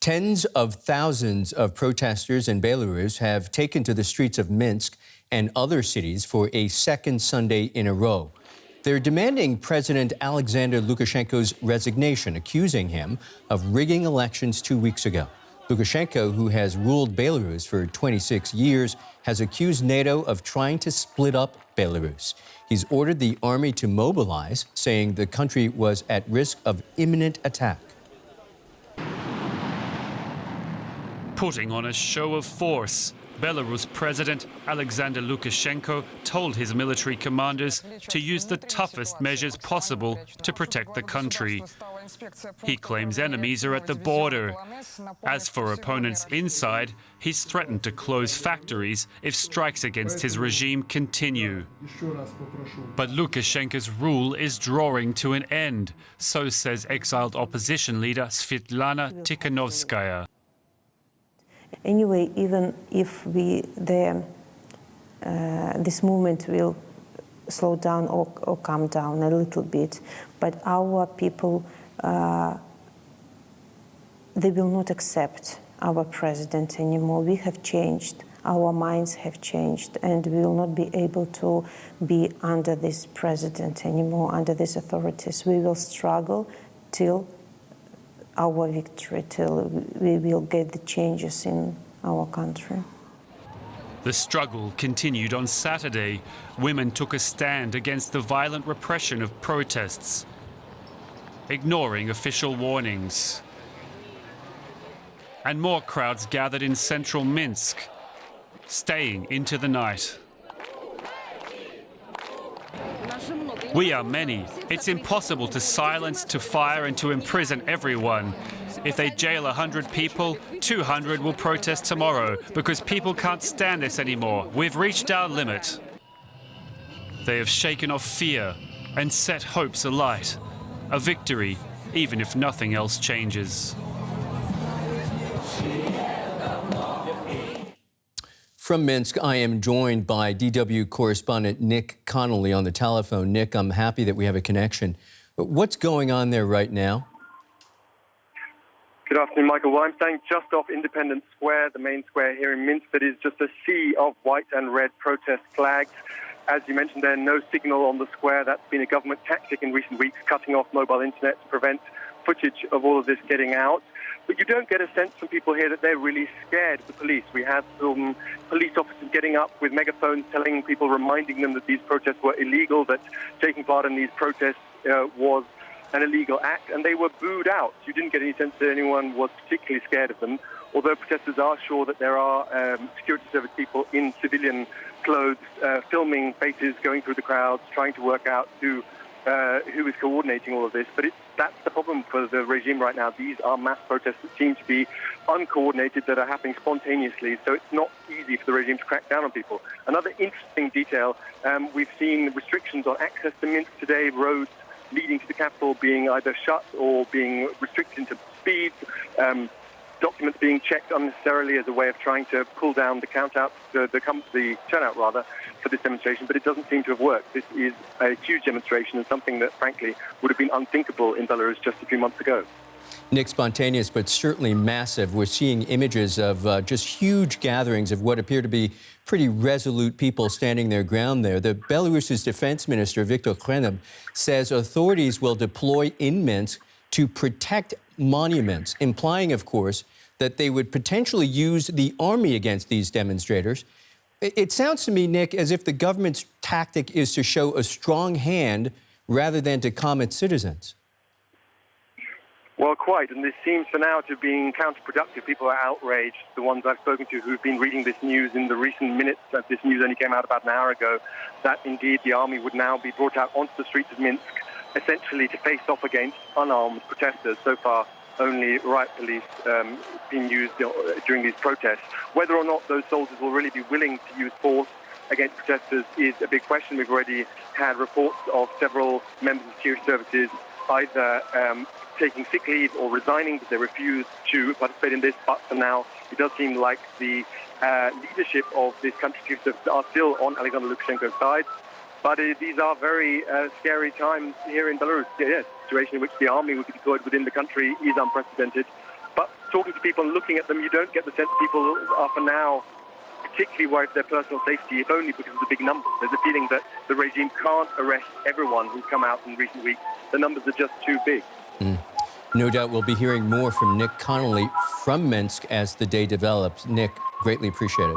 Tens of thousands of protesters in Belarus have taken to the streets of Minsk and other cities for a second Sunday in a row. They're demanding President Alexander Lukashenko's resignation, accusing him of rigging elections 2 weeks ago. Lukashenko, who has ruled Belarus for 26 years, has accused NATO of trying to split up Belarus. He's ordered the army to mobilize, saying the country was at risk of imminent attack. Putting on a show of force, Belarus President Alexander Lukashenko told his military commanders to use the toughest measures possible to protect the country. He claims enemies are at the border. As for opponents inside, he's threatened to close factories if strikes against his regime continue. But Lukashenko's rule is drawing to an end, so says exiled opposition leader Sviatlana Tsichanouskaya. Anyway, even if this movement will slow down or calm down a little bit, but our people, they will not accept our president anymore. We have changed, our minds have changed, and we will not be able to be under this president anymore, under these authorities. We will struggle till our victory, till we will get the changes in our country. The struggle continued on Saturday. Women took a stand against the violent repression of protests, ignoring official warnings. And more crowds gathered in central Minsk, staying into the night. We are many. It's impossible to silence, to fire, and to imprison everyone. If they jail 100 people, 200 will protest tomorrow because people can't stand this anymore. We've reached our limit. They have shaken off fear and set hopes alight. A victory, even if nothing else changes. From Minsk, I am joined by DW correspondent Nick Connolly on the telephone. Nick, I'm happy that we have a connection. But what's going on there right now? Good afternoon, Michael. Well, I'm standing just off Independence Square, the main square here in Minsk, that is just a sea of white and red protest flags. As you mentioned, there's no signal on the square. That's been a government tactic in recent weeks, cutting off mobile internet to prevent footage of all of this getting out. But you don't get a sense from people here that they're really scared of the police. We had some police officers getting up with megaphones telling people, reminding them that these protests were illegal, that taking part in these protests was an illegal act, and they were booed out. You didn't get any sense that anyone was particularly scared of them, although protesters are sure that there are security service people in civilian clothes filming faces, going through the crowds, trying to work out who is coordinating all of this. But that's the problem for the regime right now. These are mass protests that seem to be uncoordinated, that are happening spontaneously, so it's not easy for the regime to crack down on people. Another interesting detail, we've seen restrictions on access to Minsk today, roads leading to the capital being either shut or being restricted into speed, documents being checked unnecessarily as a way of trying to pull down the the turnout rather for this demonstration, but it doesn't seem to have worked. This is a huge demonstration and something that frankly would have been unthinkable in Belarus just a few months ago. Nick, spontaneous, but certainly massive. We're seeing images of just huge gatherings of what appear to be pretty resolute people standing their ground there. The Belarus's defense minister, Viktor Krenov, says authorities will deploy in Minsk to protect monuments, implying, of course, that they would potentially use the army against these demonstrators. It sounds to me, Nick, as if the government's tactic is to show a strong hand rather than to calm its citizens. Well, quite, and this seems for now to be counterproductive. People are outraged, the ones I've spoken to who've been reading this news in the recent minutes, as this news only came out about an hour ago, that indeed the army would now be brought out onto the streets of Minsk, essentially to face off against unarmed protesters. So far, only riot police being used during these protests. Whether or not those soldiers will really be willing to use force against protesters is a big question. We've already had reports of several members of security services either taking sick leave or resigning because they refuse to participate in this. But for now, it does seem like the leadership of this country are still on Alexander Lukashenko's side. But these are very scary times here in Belarus. Yes, the situation in which the army would be deployed within the country is unprecedented. But talking to people and looking at them, you don't get the sense people are for now particularly worried for their personal safety, if only because of the big numbers. There's a feeling that the regime can't arrest everyone who's come out in recent weeks. The numbers are just too big. No doubt we'll be hearing more from Nick Connolly from Minsk as the day develops. Nick, greatly appreciated.